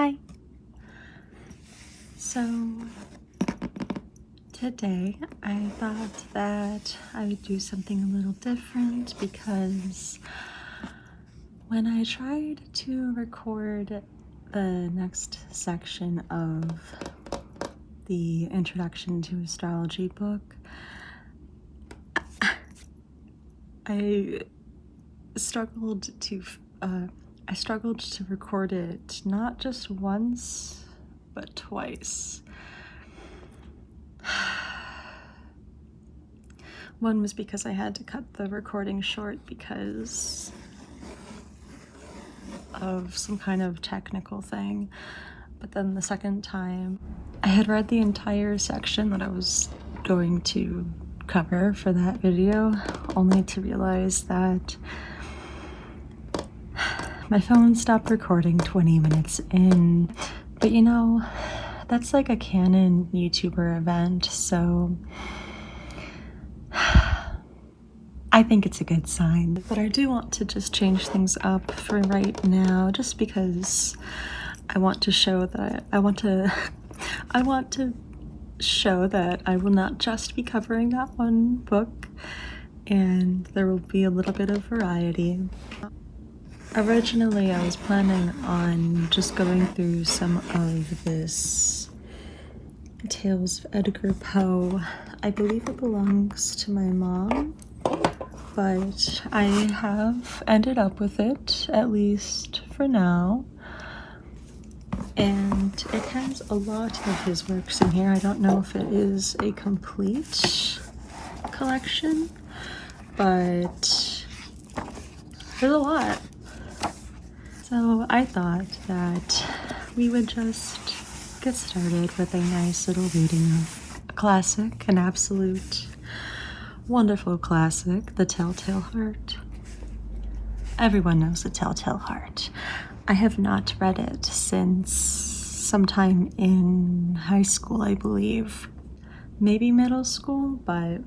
Hi! So today I thought that I would do something a little different because when I tried to record the next section of the Introduction to Astrology book, I struggled to record it not just once, but twice. One was because I had to cut the recording short because of some kind of technical thing. But then the second time, I had read the entire section that I was going to cover for that video, only to realize that my phone stopped recording 20 minutes in. But you know, that's like a canon YouTuber event, so I think it's a good sign. But I do want to just change things up for right now, just because I want to show that I want to show that I will not just be covering that one book, and there will be a little bit of variety. Originally, I was planning on just going through some of this Tales of Edgar Poe. I believe it belongs to my mom, but I have ended up with it, at least for now. And it has a lot of his works in here. I don't know if it is a complete collection, but there's a lot. So I thought that we would just get started with a nice little reading of a classic, an absolute wonderful classic, The Telltale Heart. Everyone knows The Telltale Heart. I have not read it since sometime in high school, I believe. Maybe middle school, but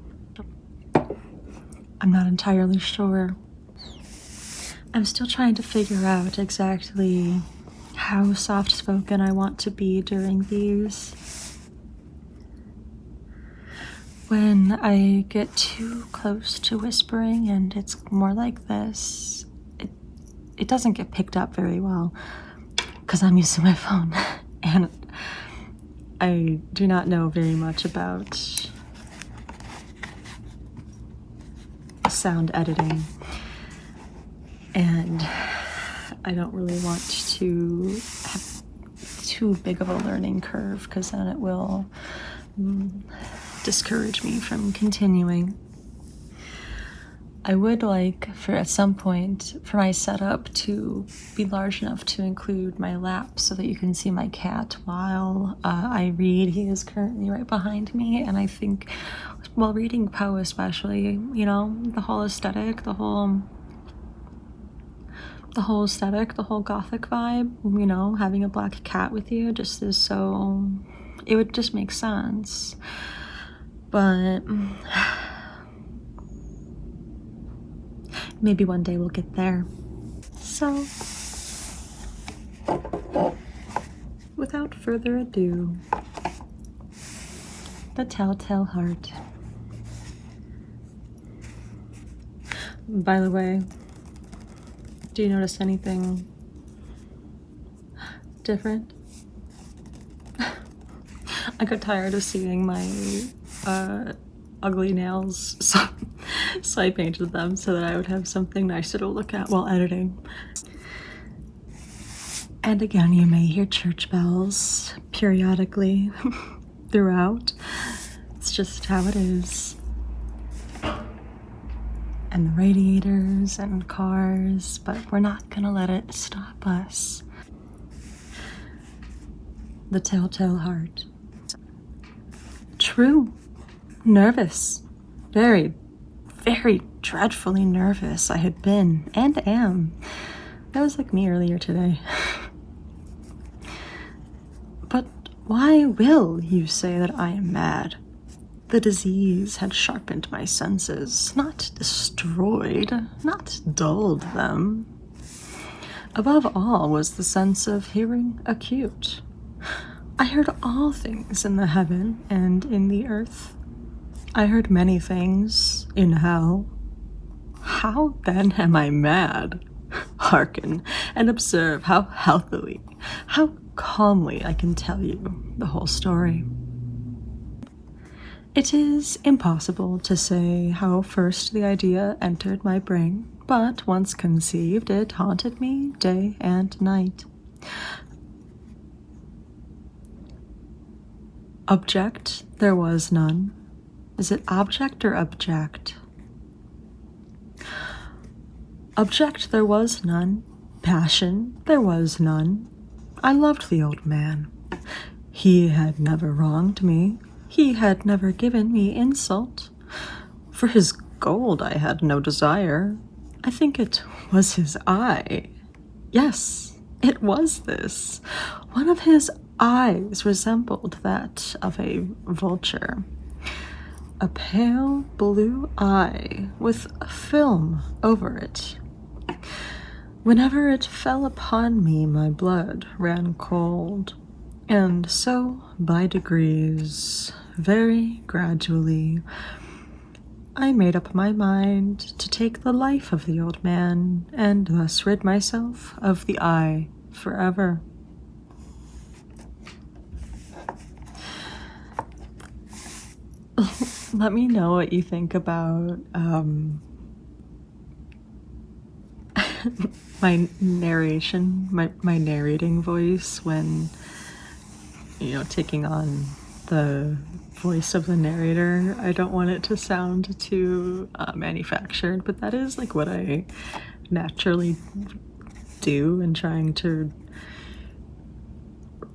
I'm not entirely sure. I'm still trying to figure out exactly how soft-spoken I want to be during these. When I get too close to whispering and it's more like this, it doesn't get picked up very well because I'm using my phone and I do not know very much about sound editing, and I don't really want to have too big of a learning curve because then it will discourage me from continuing. I would like at some point for my setup to be large enough to include my lap so that you can see my cat while I read. He is currently right behind me, and I think while reading Poe especially, you know, the whole aesthetic, the whole Gothic vibe, you know, having a black cat with you just is so, it would just make sense. But maybe one day we'll get there. So, without further ado, The Telltale Heart. By the way, do you notice anything different? I got tired of seeing my ugly nails, so I painted them so that I would have something nicer to look at while editing. And again, you may hear church bells periodically throughout. It's just how it is. And the radiators and cars, but we're not gonna let it stop us. The Telltale Heart. True. Nervous. Very, very dreadfully nervous I had been and am. That was like me earlier today. But why will you say that I am mad? The disease had sharpened my senses, not destroyed, not dulled them. Above all was the sense of hearing acute. I heard all things in the heaven and in the earth. I heard many things in hell. How then am I mad? Hearken and observe how healthily, how calmly I can tell you the whole story. It is impossible to say how first the idea entered my brain, but once conceived, it haunted me day and night. Object there was none. Is it object or object? Object there was none. Passion there was none. I loved the old man. He had never wronged me. He had never given me insult. For his gold I had no desire. I think it was his eye. Yes, it was this. One of his eyes resembled that of a vulture. A pale blue eye with a film over it. Whenever it fell upon me, my blood ran cold. And so, by degrees, very gradually, I made up my mind to take the life of the old man and thus rid myself of the eye forever. Let me know what you think about my narration, my narrating voice when, taking on the voice of the narrator. I don't want it to sound too manufactured, but that is like what I naturally do in trying to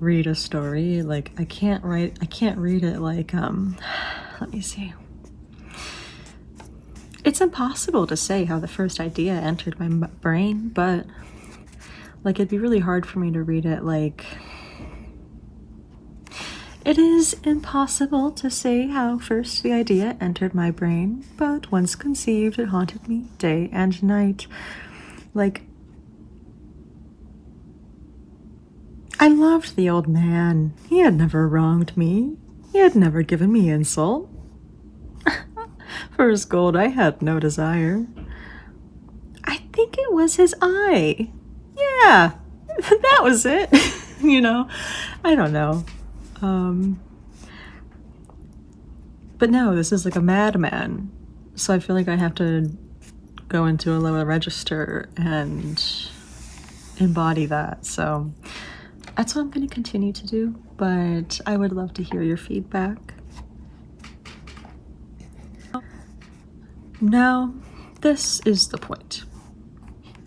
read a story. Like I can't read it like let me see. It's impossible to say how the first idea entered my brain, but like it'd be really hard for me to read it like, it is impossible to say how first the idea entered my brain, but once conceived it haunted me day and night. Like, I loved the old man. He had never wronged me. He had never given me insult. For his gold I had no desire. I think it was his eye. Yeah, that was it. I don't know. But no, this is like a madman. So I feel like I have to go into a lower register and embody that. So that's what I'm going to continue to do, but I would love to hear your feedback. Now, this is the point.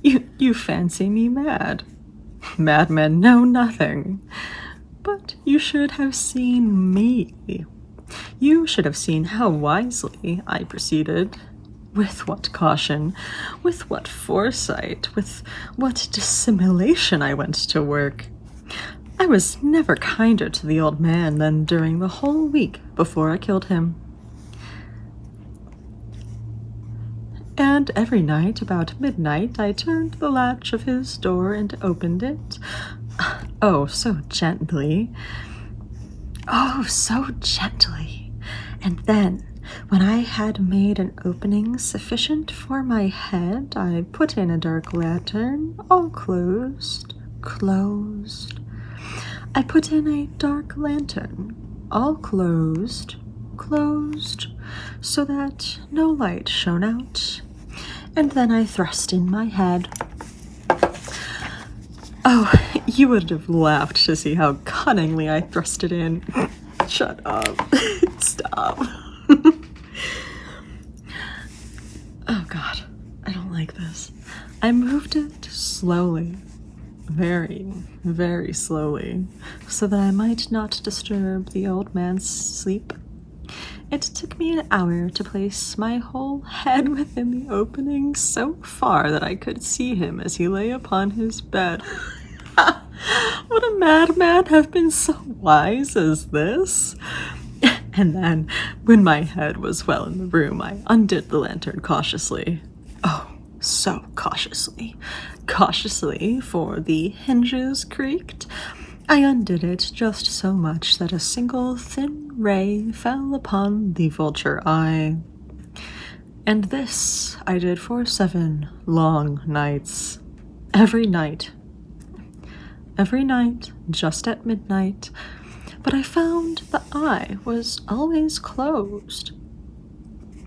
You fancy me mad. Madmen know nothing. But you should have seen me. You should have seen how wisely I proceeded. With what caution, with what foresight, with what dissimulation I went to work. I was never kinder to the old man than during the whole week before I killed him. And every night about midnight I turned the latch of his door and opened it. Oh, so gently. Oh, so gently. And then, when I had made an opening sufficient for my head, I put in a dark lantern, all closed. I put in a dark lantern, all closed, so that no light shone out. And then I thrust in my head. Oh, you would have laughed to see how cunningly I thrust it in. Shut up. Stop. Oh God, I don't like this. I moved it slowly, very, very slowly, so that I might not disturb the old man's sleep. It took me an hour to place my whole head within the opening so far that I could see him as he lay upon his bed. Would a madman have been so wise as this? And then, when my head was well in the room, I undid the lantern cautiously. Oh, So cautiously, for the hinges creaked, I undid it just so much that a single thin ray fell upon the vulture eye. And this I did for 7 long nights. Every night, just at midnight, but I found the eye was always closed,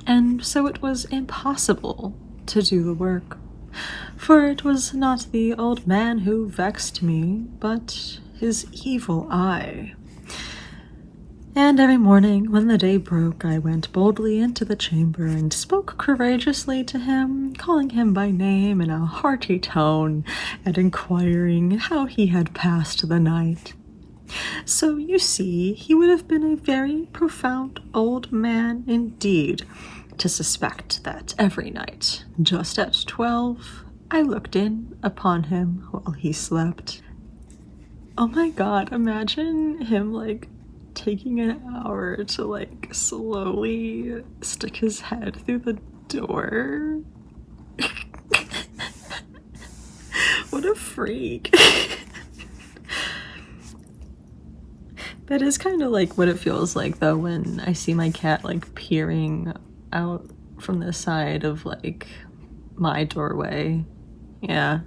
and so it was impossible to do the work, for it was not the old man who vexed me, but his evil eye. And every morning when the day broke, I went boldly into the chamber and spoke courageously to him, calling him by name in a hearty tone, and inquiring how he had passed the night. So you see, he would have been a very profound old man indeed to suspect that every night, just at 12, I looked in upon him while he slept. Oh my god, imagine him, like, taking an hour to, like, slowly stick his head through the door. What a freak. That is kind of like what it feels like, though, when I see my cat, like, peering out from the side of, like, my doorway. Yeah.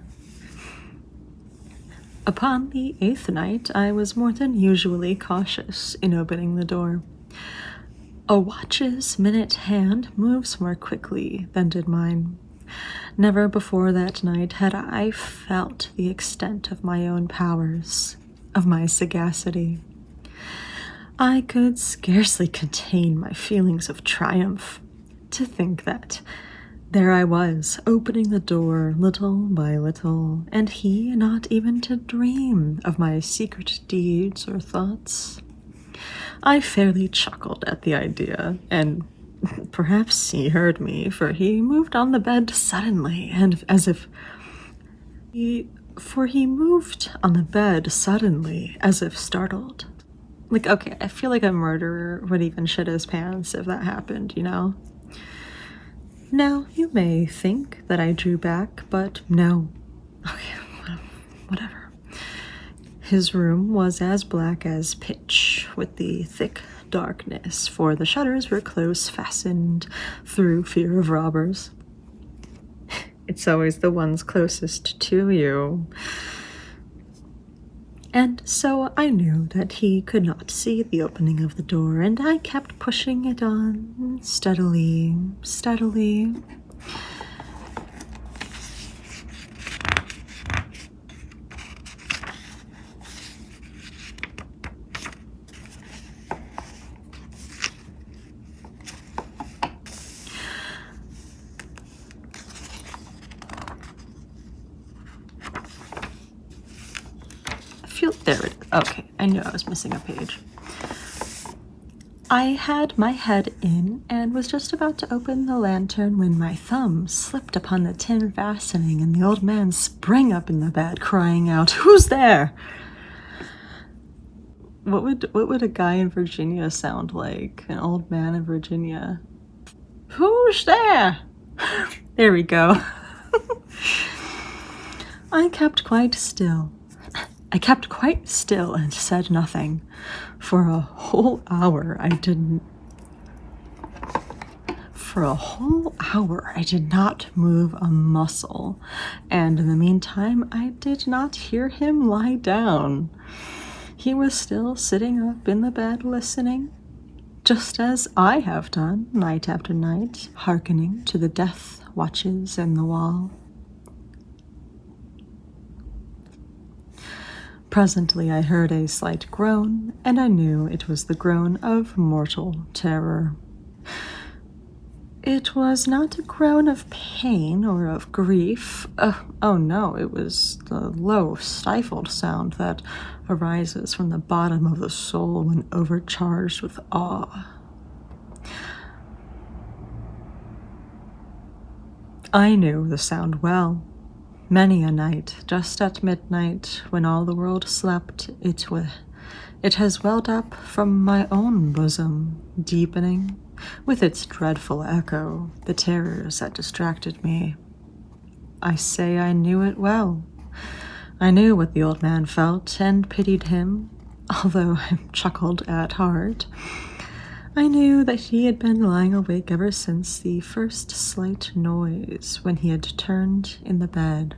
Upon the 8th night, I was more than usually cautious in opening the door. A watch's minute hand moves more quickly than did mine. Never before that night had I felt the extent of my own powers, of my sagacity. I could scarcely contain my feelings of triumph. To think that there I was, opening the door little by little, and he not even to dream of my secret deeds or thoughts. I fairly chuckled at the idea, and perhaps he heard me, for he moved on the bed suddenly, and he moved on the bed suddenly, as if startled. Like, okay, I feel like a murderer would even shit his pants if that happened, you know? Now, you may think that I drew back, but no. Okay, whatever. His room was as black as pitch, with the thick darkness, for the shutters were close fastened through fear of robbers. It's always the ones closest to you. And so I knew that he could not see the opening of the door, and I kept pushing it on steadily. There it is. Okay, I knew I was missing a page. I had my head in and was just about to open the lantern when my thumb slipped upon the tin fastening, and the old man sprang up in the bed, crying out, "Who's there?" What would a guy in Virginia sound like? An old man in Virginia. Who's there? There we go. I kept quite still and said nothing. For a whole hour I did not move a muscle, and in the meantime I did not hear him lie down. He was still sitting up in the bed listening, just as I have done night after night, hearkening to the death watches in the wall. Presently I heard a slight groan, and I knew it was the groan of mortal terror. It was not a groan of pain or of grief. Oh no, it was the low, stifled sound that arises from the bottom of the soul when overcharged with awe. I knew the sound well. Many a night, just at midnight, when all the world slept, it has welled up from my own bosom, deepening, with its dreadful echo, the terrors that distracted me. I say I knew it well. I knew what the old man felt and pitied him, although I chuckled at heart. I knew that he had been lying awake ever since the first slight noise when he had turned in the bed.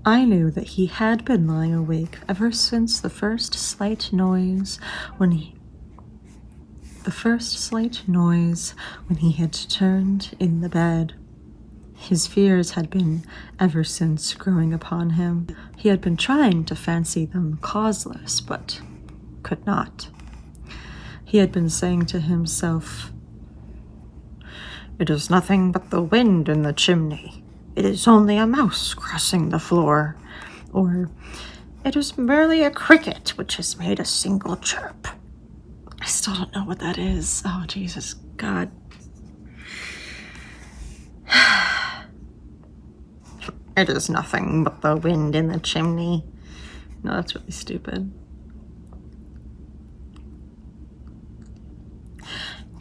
I knew that he had been lying awake ever since the first slight noise when he had turned in the bed. His fears had been ever since growing upon him. He had been trying to fancy them causeless, but could not. He had been saying to himself, "It is nothing but the wind in the chimney. It is only a mouse crossing the floor." Or, "It is merely a cricket which has made a single chirp." I still don't know what that is. Oh, Jesus, God. "It is nothing but the wind in the chimney." No, that's really stupid.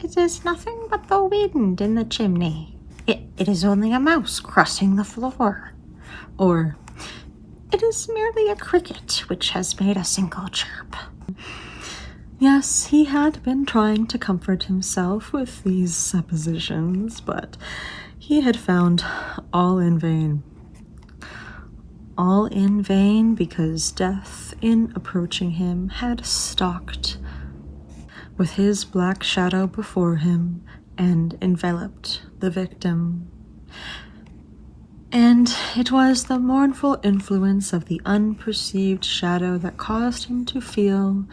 "It is nothing but the wind in the chimney. It is only a mouse crossing the floor." Or, "It is merely a cricket which has made a single chirp." Yes, he had been trying to comfort himself with these suppositions, but he had found all in vain. All in vain because death, in approaching him, had stalked with his black shadow before him and enveloped the victim. And it was the mournful influence of the unperceived shadow that caused him to feel,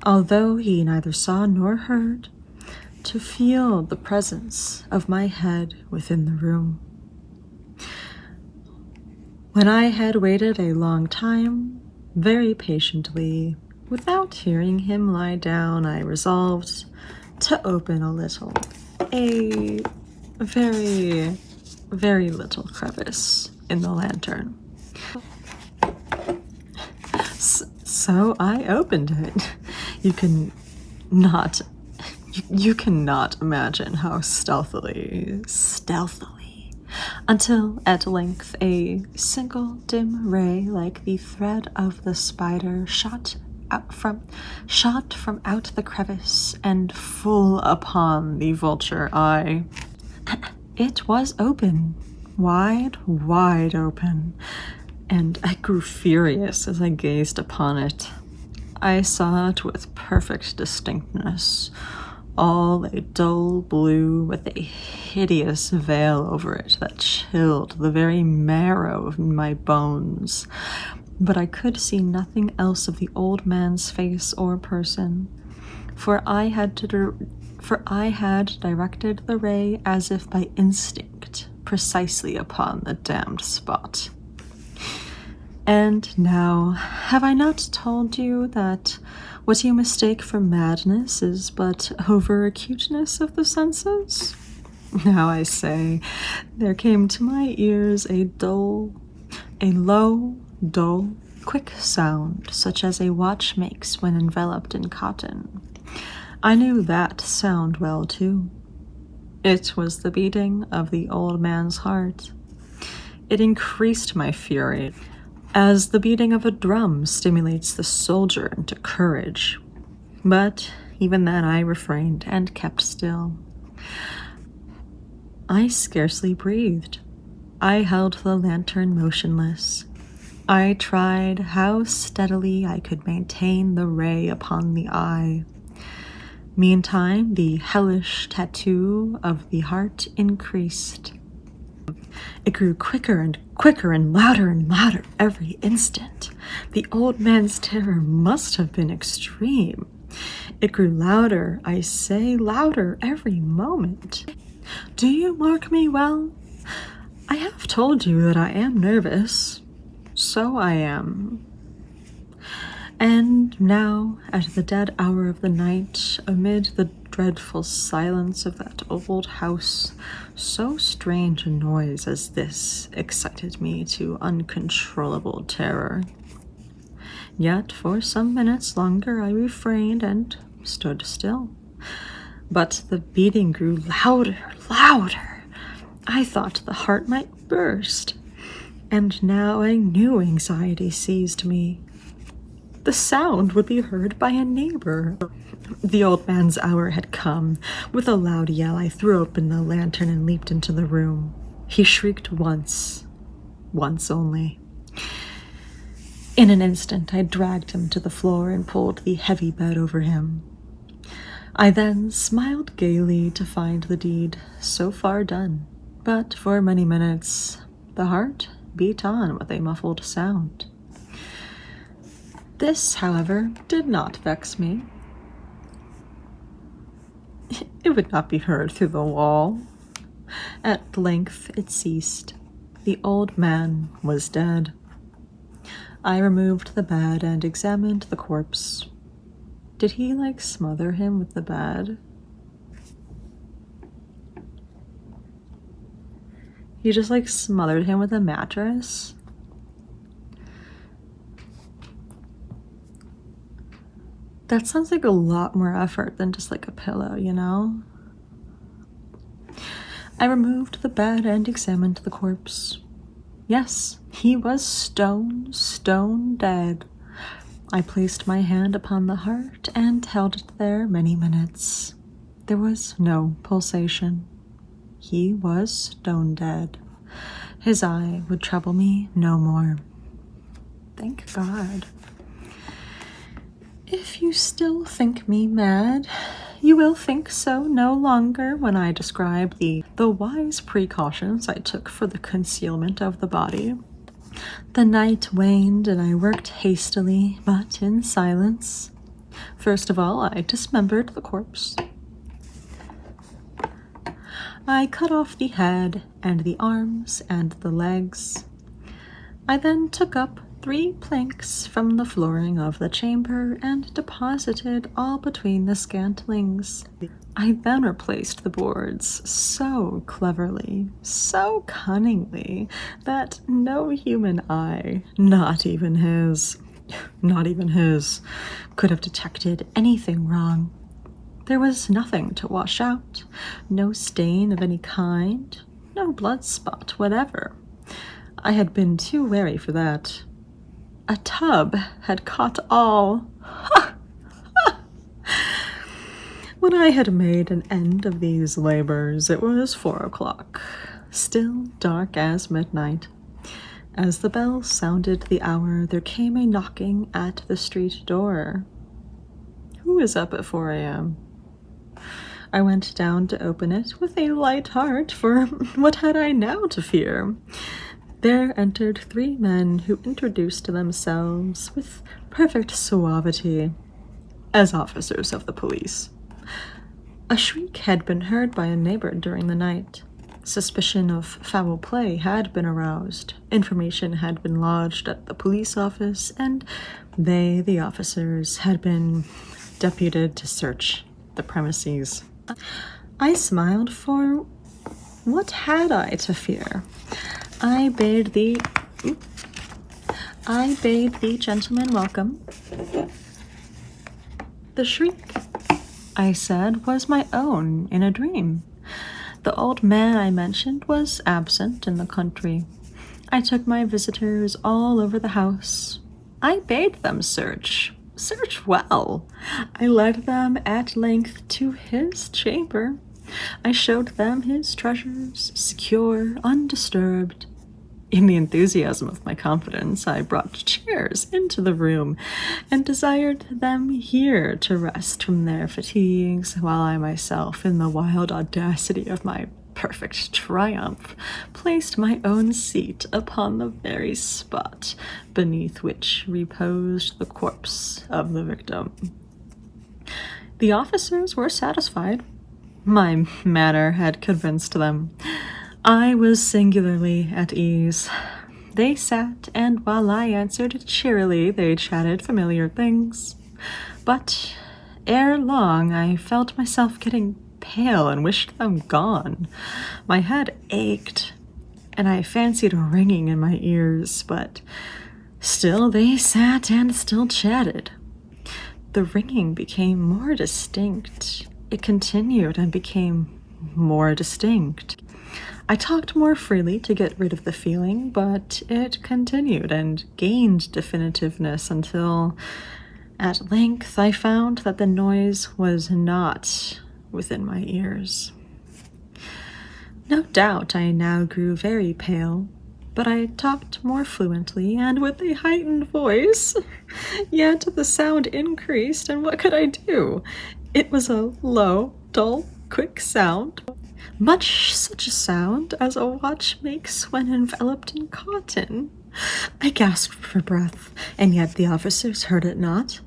although he neither saw nor heard, to feel the presence of my head within the room. When I had waited a long time, very patiently, without hearing him lie down, I resolved to open a little, a very, very little crevice in the lantern. So I opened it. You cannot imagine how stealthily, until at length a single dim ray like the thread of the spider shot from out the crevice and full upon the vulture eye. It was open, wide open, and I grew furious as I gazed upon it. I saw it with perfect distinctness, all a dull blue with a hideous veil over it that chilled the very marrow of my bones. But I could see nothing else of the old man's face or person, for I had directed the ray as if by instinct precisely upon the damned spot. And now, have I not told you that what you mistake for madness is but over-acuteness of the senses? Now I say, there came to my ears a low, dull, quick sound, such as a watch makes when enveloped in cotton. I knew that sound well, too. It was the beating of the old man's heart. It increased my fury, as the beating of a drum stimulates the soldier into courage. But even then I refrained and kept still. I scarcely breathed. I held the lantern motionless. I tried how steadily I could maintain the ray upon the eye. Meantime, the hellish tattoo of the heart increased. It grew quicker and louder every instant. The old man's terror must have been extreme. It grew louder, I say, louder every moment. Do you mark me well? I have told you that I am nervous. So I am. And now, at the dead hour of the night, amid the dreadful silence of that old house, so strange a noise as this excited me to uncontrollable terror. Yet for some minutes longer I refrained and stood still. But the beating grew louder. I thought the heart might burst. And now a new anxiety seized me. The sound would be heard by a neighbor. The old man's hour had come. With a loud yell, I threw open the lantern and leaped into the room. He shrieked once only. In an instant, I dragged him to the floor and pulled the heavy bed over him. I then smiled gaily to find the deed so far done, but for many minutes the heart beat on with a muffled sound. This, however, did not vex me. It would not be heard through the wall. At length it ceased. The old man was dead. I removed the bed and examined the corpse. Did he, smother him with the bed? He just, smothered him with a mattress? That sounds like a lot more effort than just, a pillow, you know? I removed the bed and examined the corpse. Yes, he was stone dead. I placed my hand upon the heart and held it there many minutes. There was no pulsation. He was stone dead. His eye would trouble me no more. Thank God. If you still think me mad, you will think so no longer when I describe the wise precautions I took for the concealment of the body. The night waned and I worked hastily, but in silence. First of all, I dismembered the corpse. I cut off the head and the arms and the legs. I then took up 3 planks from the flooring of the chamber and deposited all between the scantlings. I then replaced the boards so cleverly, so cunningly, that no human eye, not even his, could have detected anything wrong. There was nothing to wash out, no stain of any kind, no blood spot whatever. I had been too wary for that. A tub had caught all. When I had made an end of these labors, it was 4 o'clock, still dark as midnight. As the bell sounded the hour, there came a knocking at the street door. Who is up at 4 a.m.? I went down to open it with a light heart, for what had I now to fear? There entered 3 men who introduced themselves with perfect suavity as officers of the police. A shriek had been heard by a neighbor during the night. Suspicion of foul play had been aroused. Information had been lodged at the police office, and they, the officers, had been deputed to search the premises. I smiled, for what had I to fear? I bade the gentleman welcome. The shriek, I said, was my own in a dream. The old man I mentioned was absent in the country. I took my visitors all over the house. I bade them search well. I led them at length to his chamber. I showed them his treasures, secure, undisturbed. In the enthusiasm of my confidence, I brought chairs into the room and desired them here to rest from their fatigues, while I myself, in the wild audacity of my perfect triumph, placed my own seat upon the very spot beneath which reposed the corpse of the victim. The officers were satisfied. My manner had convinced them. I was singularly at ease. They sat, and while I answered cheerily, they chatted familiar things. But ere long, I felt myself getting pale and wished them gone. My head ached, and I fancied a ringing in my ears, but still they sat and still chatted. The ringing became more distinct. It continued and became more distinct. I talked more freely to get rid of the feeling, but it continued and gained definitiveness until, at length, I found that the noise was not within my ears. No doubt I now grew very pale, but I talked more fluently and with a heightened voice. Yet the sound increased, and what could I do? It was a low, dull, quick sound, much such a sound as a watch makes when enveloped in cotton. I gasped for breath, and yet the officers heard it not.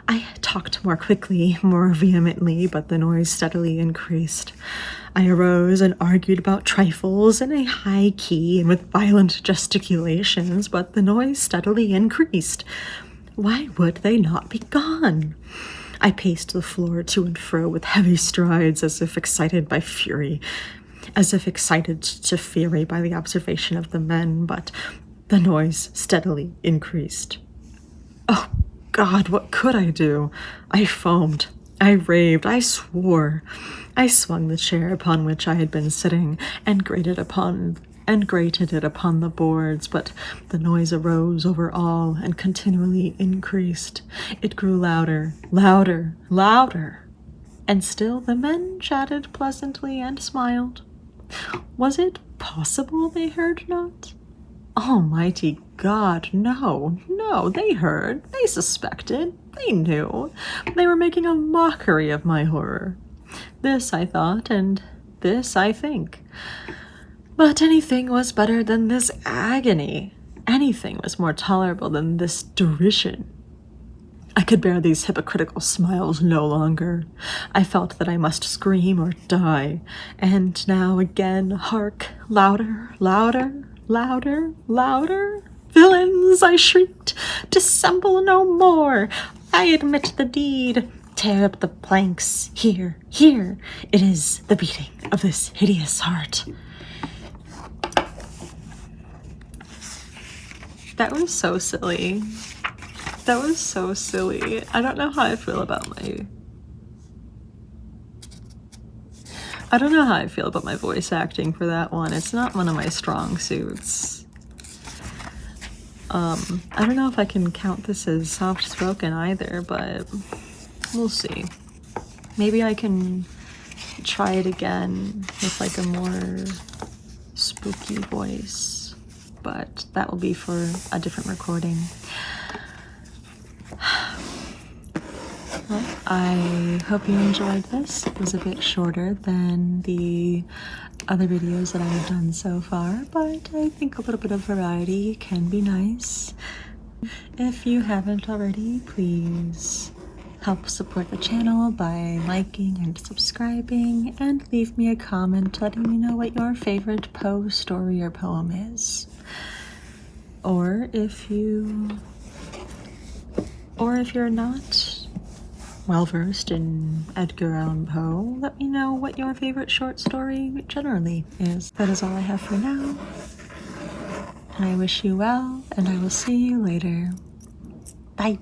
I talked more quickly, more vehemently, but the noise steadily increased. I arose and argued about trifles in a high key and with violent gesticulations, but the noise steadily increased. Why would they not be gone? I paced the floor to and fro with heavy strides, as if excited to fury by the observation of the men, but the noise steadily increased. Oh, God, what could I do? I foamed, I raved, I swore. I swung the chair upon which I had been sitting and grated it upon the boards, but the noise arose over all and continually increased. It grew louder, louder, louder, and still the men chatted pleasantly and smiled. Was it possible they heard not? Almighty God, no, they heard, they suspected, they knew. They were making a mockery of my horror. This I thought, and this I think. But anything was better than this agony. Anything was more tolerable than this derision. I could bear these hypocritical smiles no longer. I felt that I must scream or die. And now again, hark, louder, louder, louder, louder. Villains, I shrieked, dissemble no more. I admit the deed. Tear up the planks. Here, here. It is the beating of this hideous heart. That was so silly. That was so silly. I don't know how I feel about my voice acting for that one. It's not one of my strong suits. I don't know if I can count this as soft-spoken either, but we'll see. Maybe I can try it again with like a more spooky voice, but that will be for a different recording. Well, I hope you enjoyed this. It was a bit shorter than the other videos that I have done so far, but I think a little bit of variety can be nice. If you haven't already, please help support the channel by liking and subscribing, and leave me a comment letting me know what your favorite Poe story or poem is. Or if you're not well-versed in Edgar Allan Poe, let me know what your favorite short story generally is. That is all I have for now. And I wish you well, and I will see you later. Bye.